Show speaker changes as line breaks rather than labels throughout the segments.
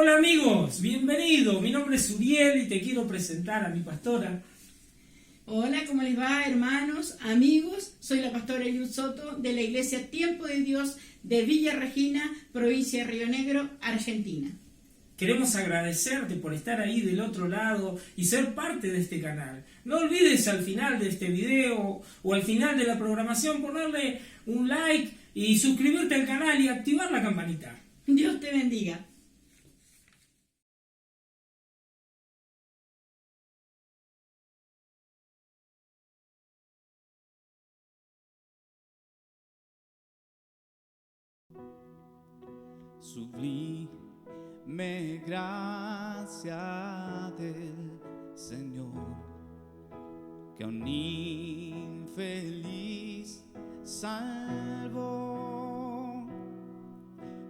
Hola amigos, bienvenidos. Mi nombre es Uriel y te quiero presentar a mi pastora.
Hola, ¿cómo les va, hermanos, amigos? Soy la pastora Eliud Soto de la Iglesia Tiempo de Dios de Villa Regina, provincia de Río Negro, Argentina.
Queremos agradecerte por estar ahí del otro lado y ser parte de este canal. No olvides al final de este video o al final de la programación ponerle un like y suscribirte al canal y activar la campanita.
Dios te bendiga.
Sublime gracia del Señor, que a un infeliz salvó.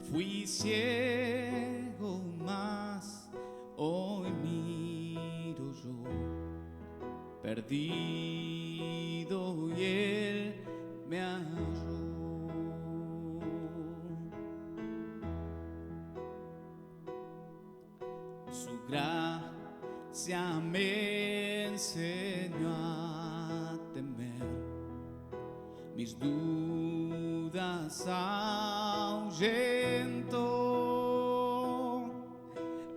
Fui ciego, mas hoy miro yo, perdido y Él me halló. Su gracia me enseñó a temer, mis dudas ahuyentó.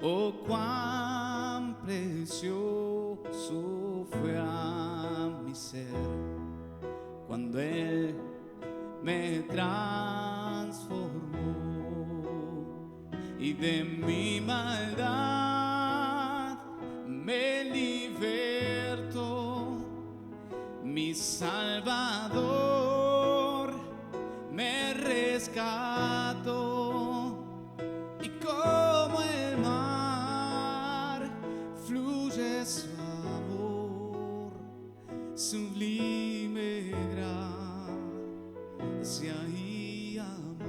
Oh, cuán precioso fue a mi ser cuando Él me transformó y de mi maldad me libertó. Mi Salvador me rescató, y como el mar fluye su amor, sublime gracia y amor.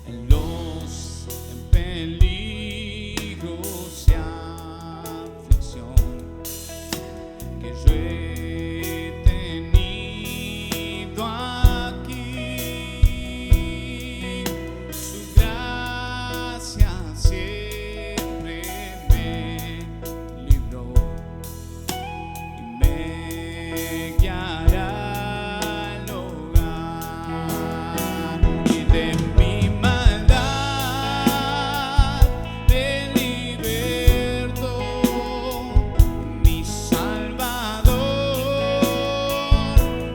En los peligros y aflicción que yo he tenido aquí, su gracia siempre me libró y me guiará al hogar, y de mi maldad me libertó. Mi Salvador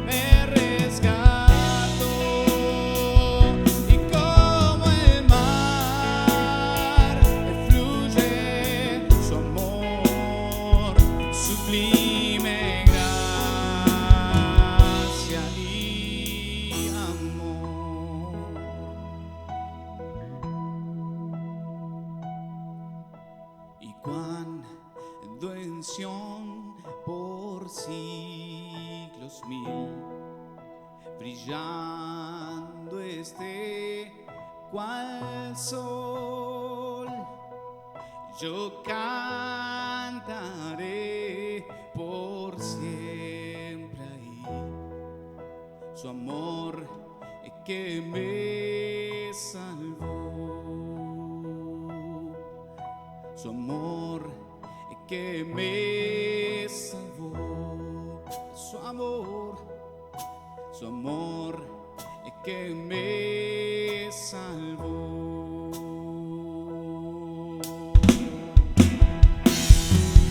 me rescató, y como el mar fluye su amor, sublime gracia y amor. Y cuando en Sión por siglos mil brillando esté cual sol, yo cantaré por siempre ahí su amor que me salvó, su amor que me salvó, su amor que me salvó.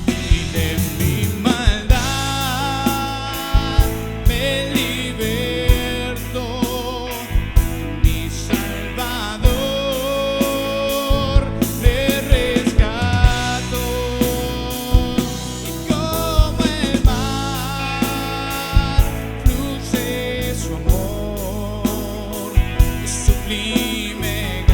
Y de mi maldad me libertó, mi Salvador me rescató, y como el mar fluye su amor, sublime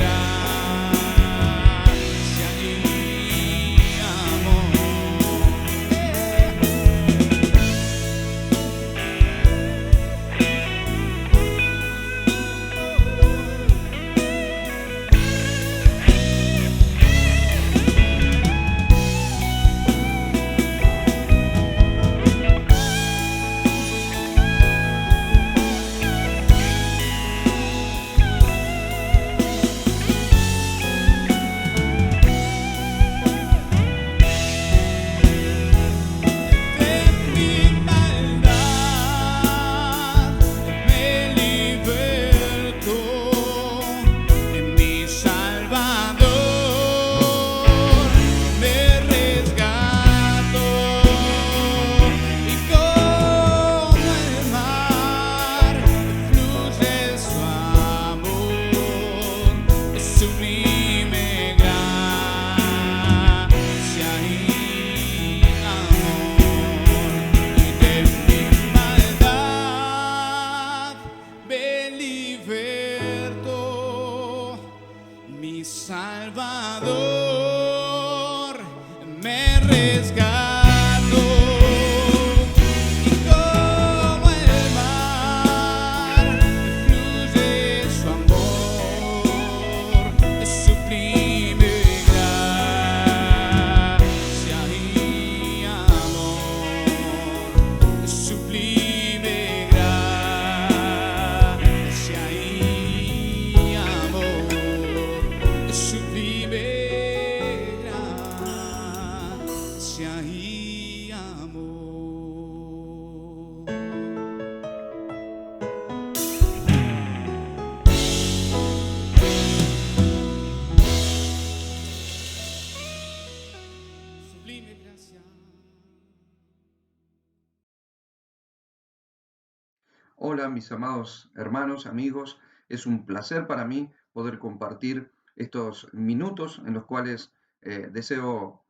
Hola, mis amados hermanos, amigos. Es un placer para mí poder compartir estos minutos en los cuales deseo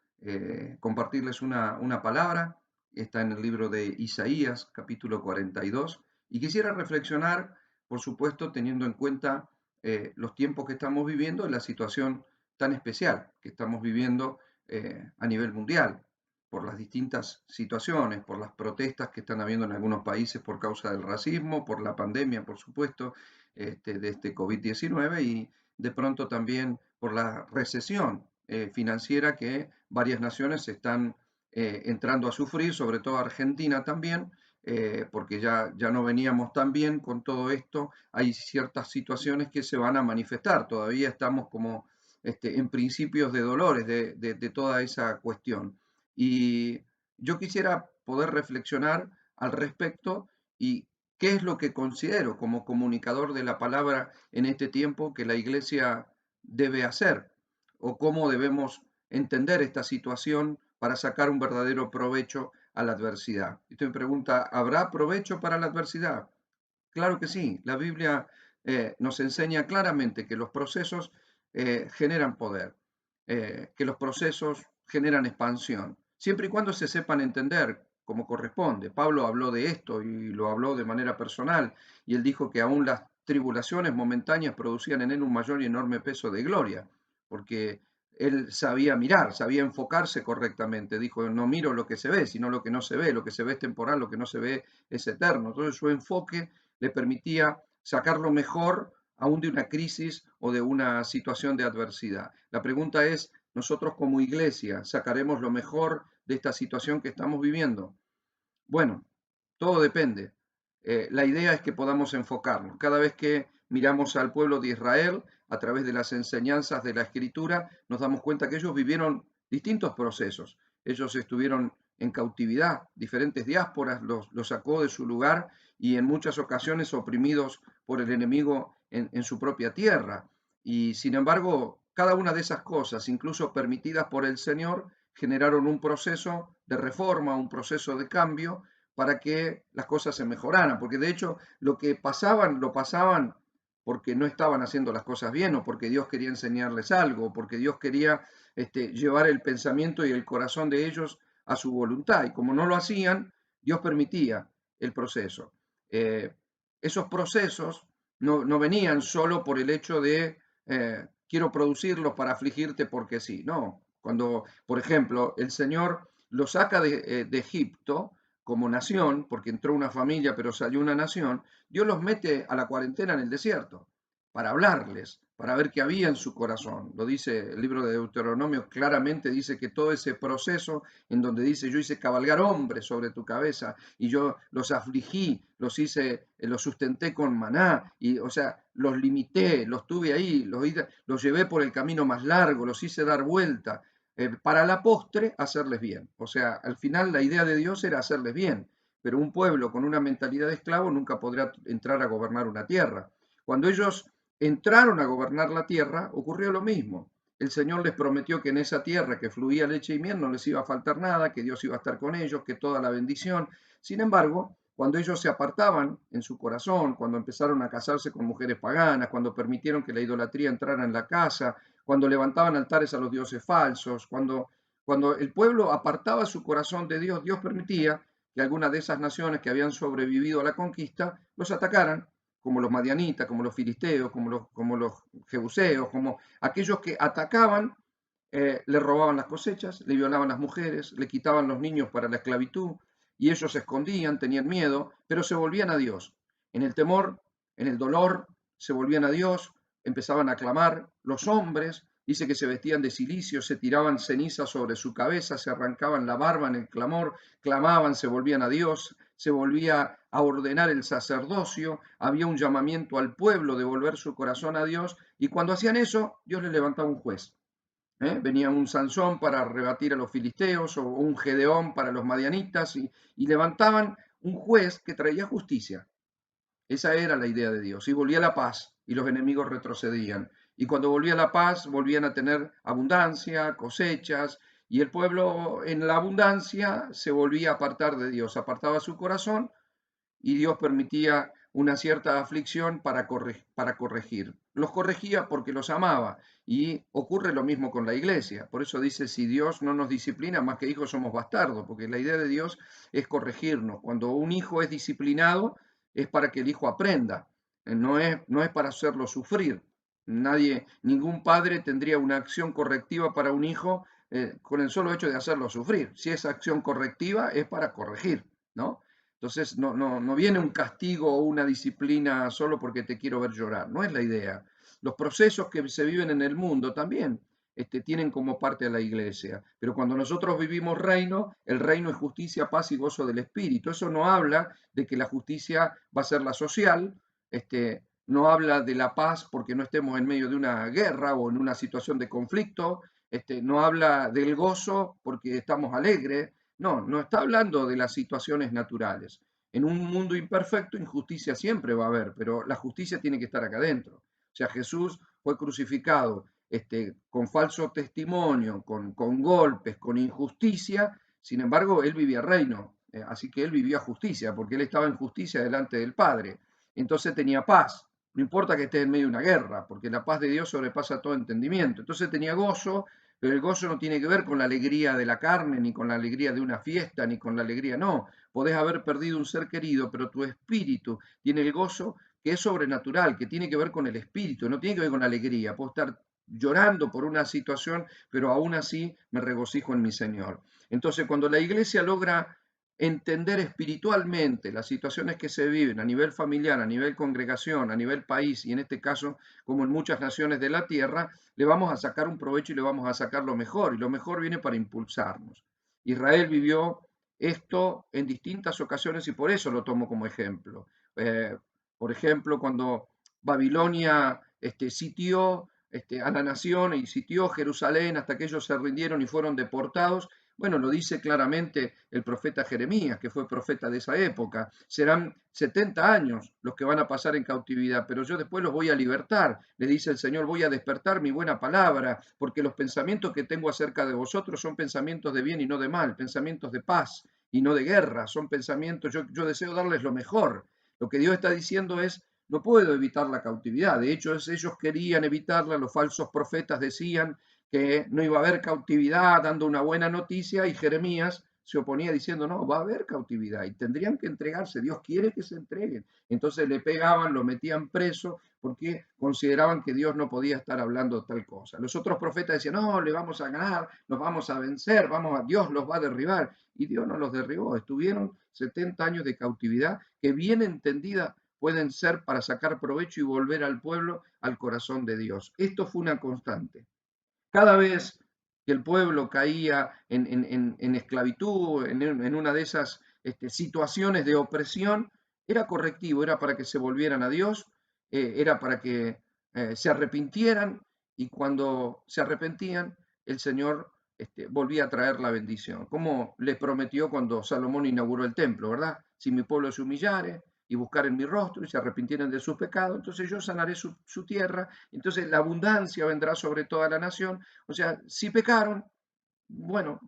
compartirles una palabra. Está en el libro de Isaías, capítulo 42. Y quisiera reflexionar, por supuesto, teniendo en cuenta los tiempos que estamos viviendo y la situación tan especial que estamos viviendo a nivel mundial, por las distintas situaciones, por las protestas que están habiendo en algunos países por causa del racismo, por la pandemia, por supuesto, de este COVID-19 y de pronto también por la recesión financiera que varias naciones están entrando a sufrir, sobre todo Argentina también, porque ya no veníamos tan bien con todo esto. Hay ciertas situaciones que se van a manifestar, todavía estamos como en principios de dolores de toda esa cuestión. Y yo quisiera poder reflexionar al respecto y qué es lo que considero como comunicador de la palabra en este tiempo que la iglesia debe hacer o cómo debemos entender esta situación para sacar un verdadero provecho a la adversidad. Y usted me pregunta, ¿habrá provecho para la adversidad? Claro que sí, la Biblia nos enseña claramente que los procesos generan poder, que los procesos generan expansión, siempre y cuando se sepan entender como corresponde. Pablo habló de esto y lo habló de manera personal, y él dijo que aún las tribulaciones momentáneas producían en él un mayor y enorme peso de gloria, porque él sabía mirar, sabía enfocarse correctamente. Dijo, no miro lo que se ve, sino lo que no se ve. Lo que se ve es temporal, lo que no se ve es eterno. Entonces su enfoque le permitía sacar lo mejor aún de una crisis o de una situación de adversidad. La pregunta es, ¿nosotros como iglesia sacaremos lo mejor de esta situación que estamos viviendo? Bueno, todo depende. La idea es que podamos enfocarnos. Cada vez que miramos al pueblo de Israel a través de las enseñanzas de la Escritura, nos damos cuenta que ellos vivieron distintos procesos. Ellos estuvieron en cautividad, diferentes diásporas los sacó de su lugar y en muchas ocasiones oprimidos por el enemigo en su propia tierra. Y sin embargo, cada una de esas cosas, incluso permitidas por el Señor, generaron un proceso de reforma, un proceso de cambio para que las cosas se mejoraran, porque de hecho lo que pasaban, lo pasaban porque no estaban haciendo las cosas bien o porque Dios quería enseñarles algo, o porque Dios quería llevar el pensamiento y el corazón de ellos a su voluntad. Y como no lo hacían, Dios permitía el proceso. Esos procesos no venían solo por el hecho de quiero producirlos para afligirte porque sí. No, cuando, por ejemplo, el Señor los saca de Egipto, como nación, porque entró una familia pero salió una nación, Dios los mete a la cuarentena en el desierto para hablarles, para ver qué había en su corazón. Lo dice el libro de Deuteronomio, claramente dice que todo ese proceso en donde dice yo hice cabalgar hombres sobre tu cabeza y yo los afligí, los hice, los sustenté con maná, y o sea, los limité, los tuve ahí, los llevé por el camino más largo, los hice dar vuelta, para la postre hacerles bien. O sea, al final la idea de Dios era hacerles bien, pero un pueblo con una mentalidad de esclavo nunca podrá entrar a gobernar una tierra. Cuando ellos entraron a gobernar la tierra, ocurrió lo mismo. El Señor les prometió que en esa tierra que fluía leche y miel no les iba a faltar nada, que Dios iba a estar con ellos, que toda la bendición. Sin embargo, cuando ellos se apartaban en su corazón, cuando empezaron a casarse con mujeres paganas, cuando permitieron que la idolatría entrara en la casa, cuando levantaban altares a los dioses falsos, cuando el pueblo apartaba su corazón de Dios, Dios permitía que algunas de esas naciones que habían sobrevivido a la conquista los atacaran, como los madianitas, como los filisteos, como los jebuseos, como aquellos que atacaban, le robaban las cosechas, le violaban las mujeres, le quitaban los niños para la esclavitud, y ellos se escondían, tenían miedo, pero se volvían a Dios. En el temor, en el dolor, se volvían a Dios, empezaban a clamar. Los hombres, dice que se vestían de cilicio, se tiraban ceniza sobre su cabeza, se arrancaban la barba en el clamor, clamaban, se volvían a Dios, se volvía a ordenar el sacerdocio, había un llamamiento al pueblo de volver su corazón a Dios, y cuando hacían eso, Dios les levantaba un juez. Venía un Sansón para rebatir a los filisteos o un Gedeón para los madianitas y levantaban un juez que traía justicia. Esa era la idea de Dios. Y volvía la paz y los enemigos retrocedían. Y cuando volvía la paz, volvían a tener abundancia, cosechas, y el pueblo en la abundancia se volvía a apartar de Dios, apartaba su corazón y Dios permitía una cierta aflicción para corregir. Los corregía porque los amaba y ocurre lo mismo con la iglesia. Por eso dice, si Dios no nos disciplina, más que hijos somos bastardos, porque la idea de Dios es corregirnos. Cuando un hijo es disciplinado es para que el hijo aprenda, no es para hacerlo sufrir. Ningún padre tendría una acción correctiva para un hijo con el solo hecho de hacerlo sufrir. Si es acción correctiva es para corregir, ¿no? Entonces no viene un castigo o una disciplina solo porque te quiero ver llorar, no es la idea. Los procesos que se viven en el mundo también tienen como parte a la iglesia, pero cuando nosotros vivimos reino, el reino es justicia, paz y gozo del Espíritu. Eso no habla de que la justicia va a ser la social, no habla de la paz porque no estemos en medio de una guerra o en una situación de conflicto, no habla del gozo porque estamos alegres. No está hablando de las situaciones naturales. En un mundo imperfecto, injusticia siempre va a haber, pero la justicia tiene que estar acá adentro. O sea, Jesús fue crucificado con falso testimonio, con golpes, con injusticia. Sin embargo, él vivía reino, así que él vivía justicia, porque él estaba en justicia delante del Padre. Entonces tenía paz. No importa que esté en medio de una guerra, porque la paz de Dios sobrepasa todo entendimiento. Entonces tenía gozo, pero el gozo no tiene que ver con la alegría de la carne, ni con la alegría de una fiesta, ni con la alegría, no. Podés haber perdido un ser querido, pero tu espíritu tiene el gozo que es sobrenatural, que tiene que ver con el espíritu, no tiene que ver con la alegría. Puedo estar llorando por una situación, pero aún así me regocijo en mi Señor. Entonces, cuando la iglesia logra entender espiritualmente las situaciones que se viven a nivel familiar, a nivel congregación, a nivel país y en este caso, como en muchas naciones de la tierra, le vamos a sacar un provecho y le vamos a sacar lo mejor, y lo mejor viene para impulsarnos. Israel vivió esto en distintas ocasiones y por eso lo tomo como ejemplo. Por ejemplo, cuando Babilonia sitió a la nación y sitió Jerusalén hasta que ellos se rindieron y fueron deportados. Bueno, lo dice claramente el profeta Jeremías, que fue profeta de esa época. Serán 70 años los que van a pasar en cautividad, pero yo después los voy a libertar. Le dice el Señor, voy a despertar mi buena palabra, porque los pensamientos que tengo acerca de vosotros son pensamientos de bien y no de mal, pensamientos de paz y no de guerra. Son pensamientos, yo deseo darles lo mejor. Lo que Dios está diciendo es, no puedo evitar la cautividad. De hecho, ellos querían evitarla, los falsos profetas decían que no iba a haber cautividad, dando una buena noticia, y Jeremías se oponía diciendo, no, va a haber cautividad y tendrían que entregarse, Dios quiere que se entreguen. Entonces le pegaban, lo metían preso porque consideraban que Dios no podía estar hablando tal cosa. Los otros profetas decían, no, le vamos a ganar, nos vamos a vencer, Dios los va a derribar. Y Dios no los derribó, estuvieron 70 años de cautividad que bien entendida pueden ser para sacar provecho y volver al pueblo al corazón de Dios. Esto fue una constante. Cada vez que el pueblo caía en esclavitud, en una de esas situaciones de opresión, era correctivo, era para que se volvieran a Dios, era para que se arrepintieran, y cuando se arrepentían, el Señor volvía a traer la bendición, como le prometió cuando Salomón inauguró el templo, ¿verdad? Si mi pueblo se humillare y buscar en mi rostro y se arrepintieran de sus pecados, entonces yo sanaré su tierra, entonces la abundancia vendrá sobre toda la nación. O sea, si pecaron, bueno,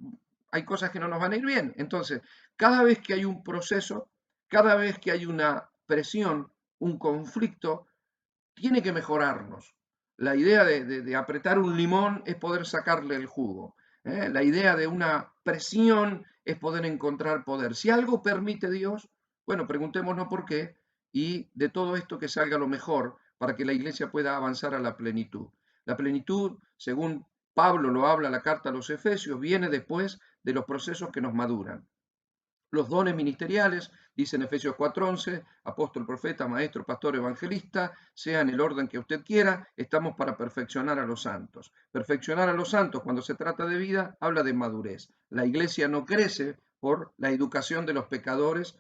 hay cosas que no nos van a ir bien. Entonces, cada vez que hay un proceso, cada vez que hay una presión, un conflicto, tiene que mejorarnos. La idea de apretar un limón es poder sacarle el jugo. La idea de una presión es poder encontrar poder. Si algo permite Dios, bueno, preguntémonos por qué, y de todo esto que salga lo mejor para que la iglesia pueda avanzar a la plenitud. La plenitud, según Pablo lo habla la carta a los Efesios, viene después de los procesos que nos maduran. Los dones ministeriales, dice en Efesios 4:11, apóstol, profeta, maestro, pastor, evangelista, sea en el orden que usted quiera, estamos para perfeccionar a los santos. Perfeccionar a los santos cuando se trata de vida, habla de madurez. La iglesia no crece por la educación de los pecadores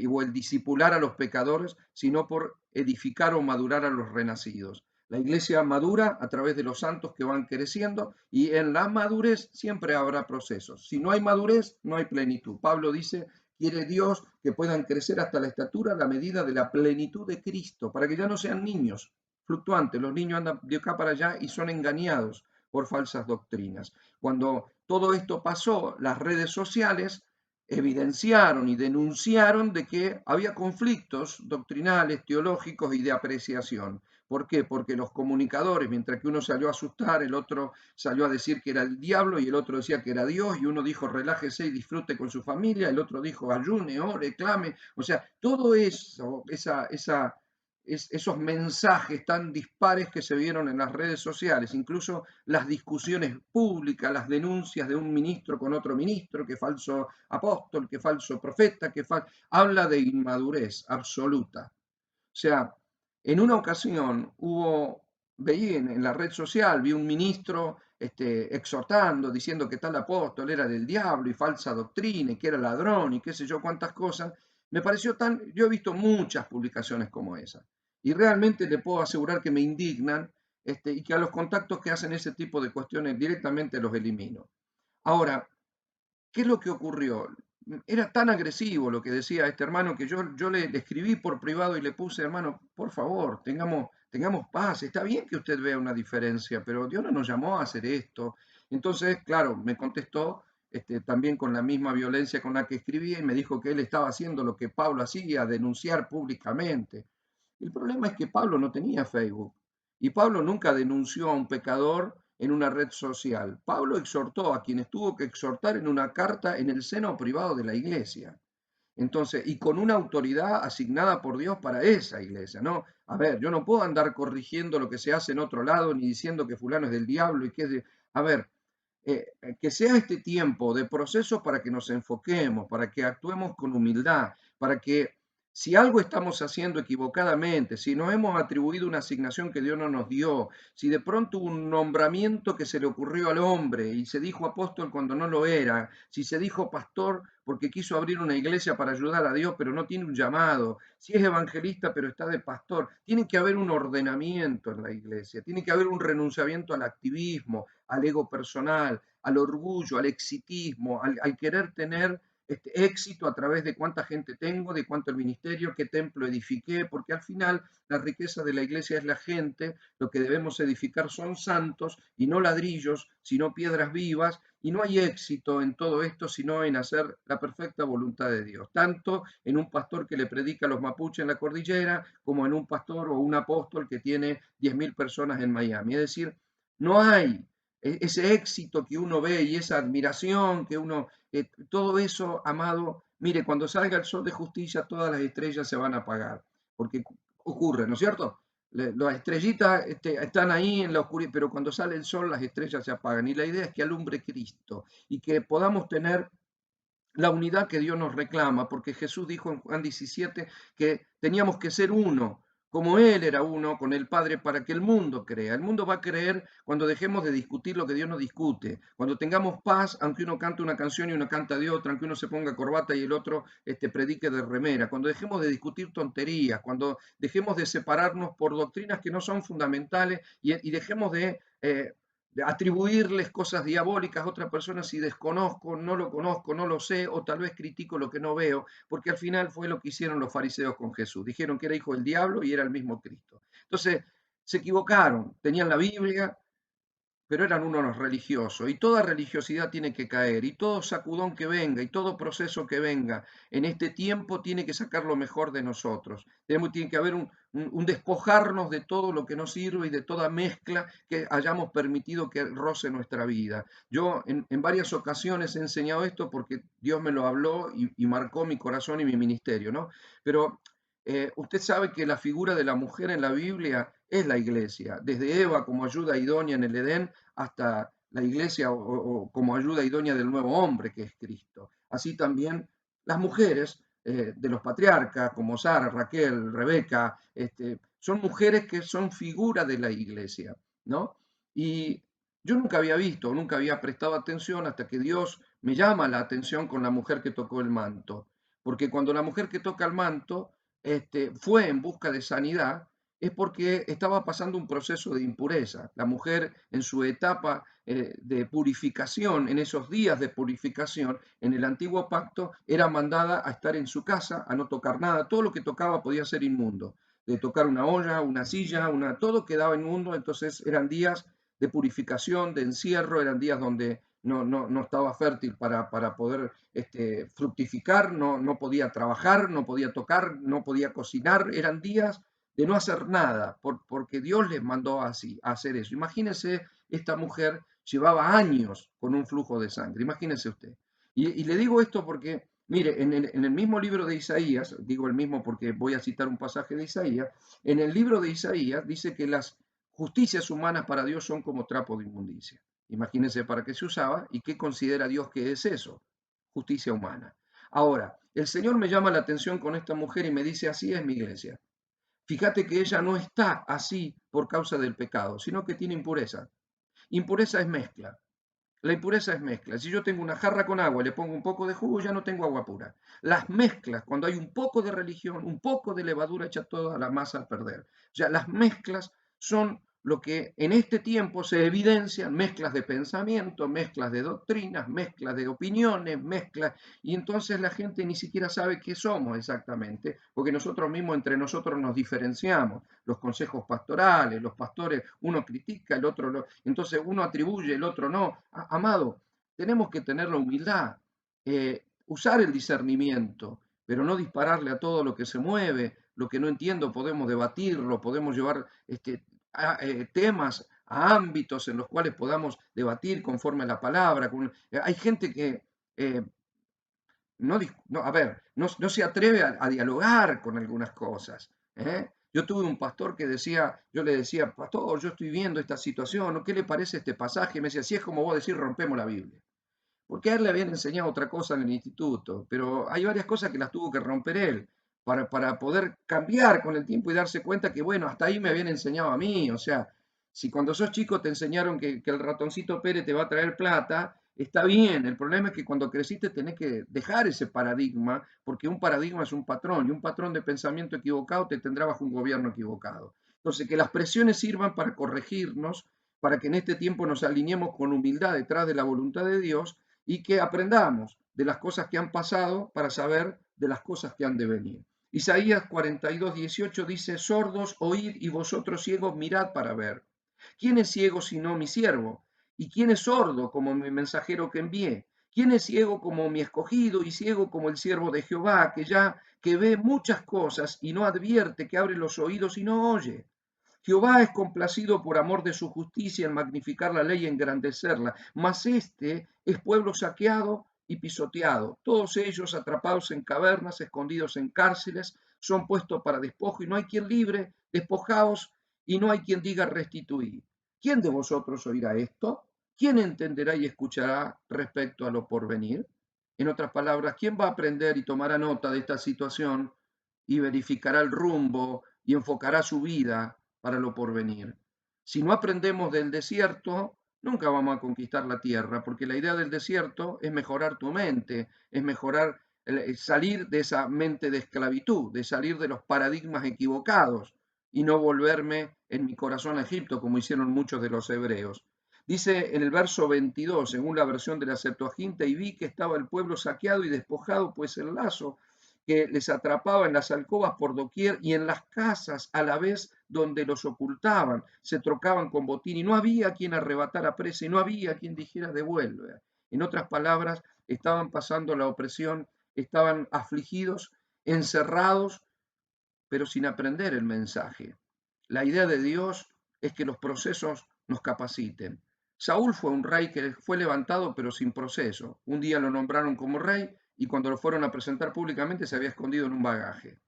o el discipular a los pecadores, sino por edificar o madurar a los renacidos. La iglesia madura a través de los santos que van creciendo, y en la madurez siempre habrá procesos. Si no hay madurez, no hay plenitud. Pablo dice, quiere Dios que puedan crecer hasta la estatura, la medida de la plenitud de Cristo, para que ya no sean niños fluctuantes. Los niños andan de acá para allá y son engañados por falsas doctrinas. Cuando todo esto pasó, las redes sociales evidenciaron y denunciaron de que había conflictos doctrinales, teológicos y de apreciación. ¿Por qué? Porque los comunicadores, mientras que uno salió a asustar, el otro salió a decir que era el diablo y el otro decía que era Dios, y uno dijo relájese y disfrute con su familia, el otro dijo ayune, ore, clame. O sea, todo eso, esos mensajes tan dispares que se vieron en las redes sociales, incluso las discusiones públicas, las denuncias de un ministro con otro ministro, que falso apóstol, que falso profeta, habla de inmadurez absoluta. O sea, en una ocasión veí en la red social, vi un ministro exhortando, diciendo que tal apóstol era del diablo y falsa doctrina y que era ladrón y qué sé yo cuántas cosas. Me pareció yo he visto muchas publicaciones como esa y realmente le puedo asegurar que me indignan y que a los contactos que hacen ese tipo de cuestiones directamente los elimino. Ahora, ¿qué es lo que ocurrió? Era tan agresivo lo que decía este hermano que yo le escribí por privado y le puse, hermano, por favor, tengamos paz. Está bien que usted vea una diferencia, pero Dios no nos llamó a hacer esto. Entonces, claro, me contestó también con la misma violencia con la que escribía y me dijo que él estaba haciendo lo que Pablo hacía, denunciar públicamente. El problema es que Pablo no tenía Facebook y Pablo nunca denunció a un pecador en una red social. Pablo exhortó a quienes tuvo que exhortar en una carta en el seno privado de la iglesia. Entonces, y con una autoridad asignada por Dios para esa iglesia, ¿no? A ver, yo no puedo andar corrigiendo lo que se hace en otro lado, ni diciendo que fulano es del diablo y que es de... A ver, que sea este tiempo de proceso para que nos enfoquemos, para que actuemos con humildad, para que si algo estamos haciendo equivocadamente, si nos hemos atribuido una asignación que Dios no nos dio, si de pronto un nombramiento que se le ocurrió al hombre y se dijo apóstol cuando no lo era, si se dijo pastor porque quiso abrir una iglesia para ayudar a Dios pero no tiene un llamado, si es evangelista pero está de pastor, tiene que haber un ordenamiento en la iglesia, tiene que haber un renunciamiento al activismo, al ego personal, al orgullo, al exitismo, al querer tener éxito a través de cuánta gente tengo, de cuánto el ministerio, qué templo edifiqué, porque al final la riqueza de la iglesia es la gente, lo que debemos edificar son santos y no ladrillos, sino piedras vivas, y no hay éxito en todo esto sino en hacer la perfecta voluntad de Dios, tanto en un pastor que le predica a los mapuches en la cordillera, como en un pastor o un apóstol que tiene 10.000 personas en Miami. Es decir, no hay ese éxito que uno ve y esa admiración que uno, todo eso, amado, mire, cuando salga el sol de justicia, todas las estrellas se van a apagar, porque ocurre, ¿no es cierto? Las estrellitas están ahí en la oscuridad, pero cuando sale el sol, las estrellas se apagan. Y la idea es que alumbre Cristo y que podamos tener la unidad que Dios nos reclama, porque Jesús dijo en Juan 17 que teníamos que ser uno, como Él era uno con el Padre, para que el mundo crea. El mundo va a creer cuando dejemos de discutir lo que Dios no discute, cuando tengamos paz, aunque uno cante una canción y uno canta de otra, aunque uno se ponga corbata y el otro predique de remera, cuando dejemos de discutir tonterías, cuando dejemos de separarnos por doctrinas que no son fundamentales y dejemos de atribuirles cosas diabólicas a otras personas si desconozco, no lo conozco, no lo sé, o tal vez critico lo que no veo, porque al final fue lo que hicieron los fariseos con Jesús. Dijeron que era hijo del diablo y era el mismo Cristo. Entonces, se equivocaron, tenían la Biblia, pero eran unos religiosos, y toda religiosidad tiene que caer, y todo sacudón que venga, y todo proceso que venga en este tiempo tiene que sacar lo mejor de nosotros. Tiene que haber un despojarnos de todo lo que nos sirve y de toda mezcla que hayamos permitido que roce nuestra vida. Yo en varias ocasiones he enseñado esto porque Dios me lo habló y marcó mi corazón y mi ministerio, ¿no? Pero usted sabe que la figura de la mujer en la Biblia es la iglesia, desde Eva como ayuda idónea en el Edén hasta la iglesia o como ayuda idónea del nuevo hombre que es Cristo. Así también las mujeres de los patriarcas como Sara, Raquel, Rebeca, son mujeres que son figura de la iglesia, ¿no? Y yo nunca había visto, nunca había prestado atención hasta que Dios me llama la atención con la mujer que tocó el manto. Porque cuando la mujer que toca el manto fue en busca de sanidad, es porque estaba pasando un proceso de impureza. La mujer en su etapa de purificación, en esos días de purificación, en el antiguo pacto, era mandada a estar en su casa, a no tocar nada. Todo lo que tocaba podía ser inmundo. De tocar una olla, una silla, todo quedaba inmundo. Entonces eran días de purificación, de encierro, eran días donde no estaba fértil para poder fructificar, no podía trabajar, no podía tocar, no podía cocinar, eran días de no hacer nada, porque Dios les mandó así, a hacer eso. Imagínense, esta mujer llevaba años con un flujo de sangre, imagínense usted. Y le digo esto porque, mire, en el mismo libro de Isaías, digo el mismo porque voy a citar un pasaje de Isaías, en el libro de Isaías dice que las justicias humanas para Dios son como trapo de inmundicia. Imagínense para qué se usaba y qué considera Dios que es eso, justicia humana. Ahora, el Señor me llama la atención con esta mujer y me dice, así es mi iglesia. Fíjate que ella no está así por causa del pecado, sino que tiene impureza. Impureza es mezcla. La impureza es mezcla. Si yo tengo una jarra con agua y le pongo un poco de jugo, ya no tengo agua pura. Las mezclas, cuando hay un poco de religión, un poco de levadura, echa toda la masa a perder. O sea, las mezclas son lo que en este tiempo se evidencian, mezclas de pensamiento, mezclas de doctrinas, mezclas de opiniones, mezclas, y entonces la gente ni siquiera sabe qué somos exactamente, porque nosotros mismos entre nosotros nos diferenciamos. Los consejos pastorales, los pastores, uno critica, el otro lo, entonces uno atribuye, el otro no. Amado, tenemos que tener la humildad, usar el discernimiento, pero no dispararle a todo lo que se mueve, lo que no entiendo podemos debatirlo, podemos llevar temas a ámbitos en los cuales podamos debatir conforme a la palabra. Hay gente que no se atreve a dialogar con algunas cosas. Yo tuve un pastor que decía, yo le decía, pastor, yo estoy viendo esta situación, ¿qué le parece este pasaje? Y me decía, si es como vos decís, rompemos la Biblia. Porque a él le habían enseñado otra cosa en el instituto, pero hay varias cosas que las tuvo que romper él para poder cambiar con el tiempo y darse cuenta que, bueno, hasta ahí me habían enseñado a mí. O sea, si cuando sos chico te enseñaron que el ratoncito Pérez te va a traer plata, está bien. El problema es que cuando creciste tenés que dejar ese paradigma, porque un paradigma es un patrón, y un patrón de pensamiento equivocado te tendrá bajo un gobierno equivocado. Entonces, que las presiones sirvan para corregirnos, para que en este tiempo nos alineemos con humildad detrás de la voluntad de Dios y que aprendamos de las cosas que han pasado para saber de las cosas que han de venir. Isaías 42:18 dice, sordos, oíd y vosotros ciegos mirad para ver. ¿Quién es ciego sino mi siervo? ¿Y quién es sordo como mi mensajero que envié? ¿Quién es ciego como mi escogido y ciego como el siervo de Jehová, que ve muchas cosas y no advierte, que abre los oídos y no oye? Jehová es complacido por amor de su justicia en magnificar la ley y engrandecerla, mas este es pueblo saqueado y pisoteado. Todos ellos atrapados en cavernas, escondidos en cárceles, son puestos para despojo y no hay quien libre, despojaos y no hay quien diga restituir. ¿Quién de vosotros oirá esto? ¿Quién entenderá y escuchará respecto a lo porvenir? En otras palabras, ¿quién va a aprender y tomará nota de esta situación y verificará el rumbo y enfocará su vida para lo porvenir? Si no aprendemos del desierto, nunca vamos a conquistar la tierra, porque la idea del desierto es mejorar tu mente, es mejorar, salir de esa mente de esclavitud, de salir de los paradigmas equivocados y no volverme en mi corazón a Egipto, como hicieron muchos de los hebreos. Dice en el verso 22, según la versión de la Septuaginta, y vi que estaba el pueblo saqueado y despojado, pues el lazo que les atrapaba en las alcobas por doquier y en las casas a la vez donde los ocultaban, se trocaban con botín y no había quien arrebatara presa y no había quien dijera devuelve. En otras palabras, estaban pasando la opresión, estaban afligidos, encerrados, pero sin aprender el mensaje. La idea de Dios es que los procesos nos capaciten. Saúl fue un rey que fue levantado pero sin proceso. Un día lo nombraron como rey y cuando lo fueron a presentar públicamente se había escondido en un bagaje.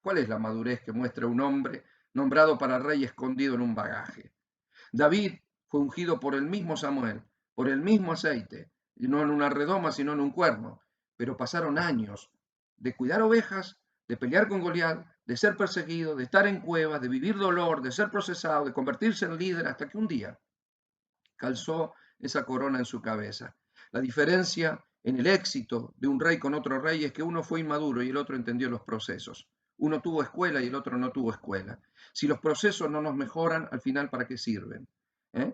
¿Cuál es la madurez que muestra un hombre nombrado para rey escondido en un bagaje? David fue ungido por el mismo Samuel, por el mismo aceite, y no en una redoma, sino en un cuerno. Pero pasaron años de cuidar ovejas, de pelear con Goliat, de ser perseguido, de estar en cuevas, de vivir dolor, de ser procesado, de convertirse en líder, hasta que un día calzó esa corona en su cabeza. La diferencia en el éxito de un rey con otro rey es que uno fue inmaduro y el otro entendió los procesos. Uno tuvo escuela y el otro no tuvo escuela. Si los procesos no nos mejoran, al final, ¿para qué sirven?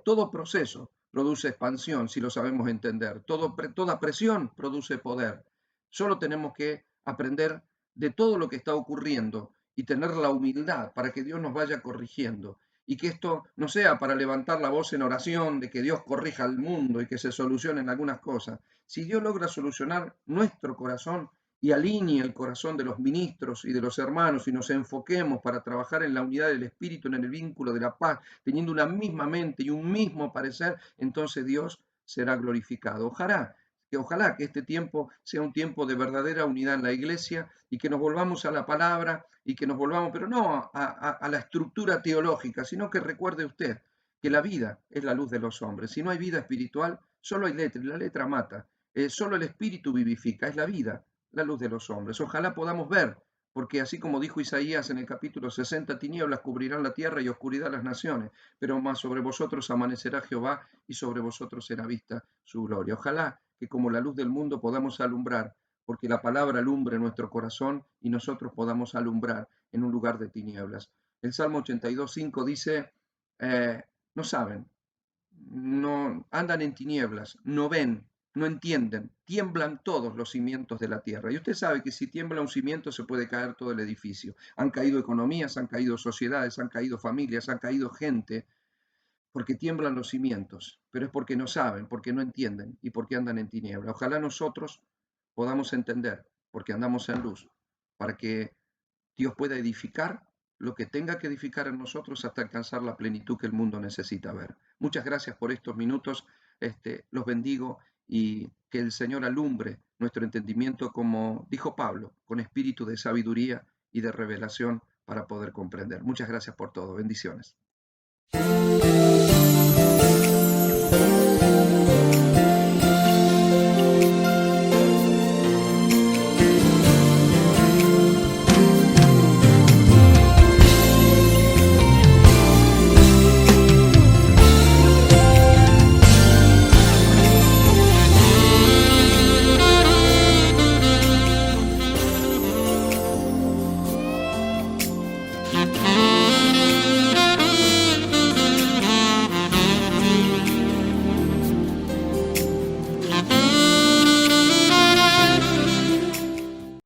Todo proceso produce expansión, si lo sabemos entender. Toda presión produce poder. Solo tenemos que aprender de todo lo que está ocurriendo y tener la humildad para que Dios nos vaya corrigiendo y que esto no sea para levantar la voz en oración de que Dios corrija al mundo y que se solucionen algunas cosas. Si Dios logra solucionar nuestro corazón y alinea el corazón de los ministros y de los hermanos y nos enfoquemos para trabajar en la unidad del Espíritu, en el vínculo de la paz, teniendo una misma mente y un mismo parecer, entonces Dios será glorificado. Ojalá que este tiempo sea un tiempo de verdadera unidad en la iglesia y que nos volvamos a la palabra y que nos volvamos, pero no a la estructura teológica, sino que recuerde usted que la vida es la luz de los hombres. Si no hay vida espiritual, solo hay letra y la letra mata. Solo el espíritu vivifica, es la vida, la luz de los hombres. Ojalá podamos ver, porque así como dijo Isaías en el capítulo 60, tinieblas cubrirán la tierra y oscuridad las naciones, pero más sobre vosotros amanecerá Jehová y sobre vosotros será vista su gloria. Ojalá que como la luz del mundo podamos alumbrar, porque la palabra alumbre nuestro corazón y nosotros podamos alumbrar en un lugar de tinieblas. El Salmo 82:5 dice, no saben, no andan en tinieblas, no ven, no entienden, tiemblan todos los cimientos de la tierra. Y usted sabe que si tiembla un cimiento se puede caer todo el edificio. Han caído economías, han caído sociedades, han caído familias, han caído gente, porque tiemblan los cimientos, pero es porque no saben, porque no entienden y porque andan en tiniebla. Ojalá nosotros podamos entender, porque andamos en luz, para que Dios pueda edificar lo que tenga que edificar en nosotros hasta alcanzar la plenitud que el mundo necesita ver. Muchas gracias por estos minutos, los bendigo y que el Señor alumbre nuestro entendimiento, como dijo Pablo, con espíritu de sabiduría y de revelación para poder comprender. Muchas gracias por todo. Bendiciones.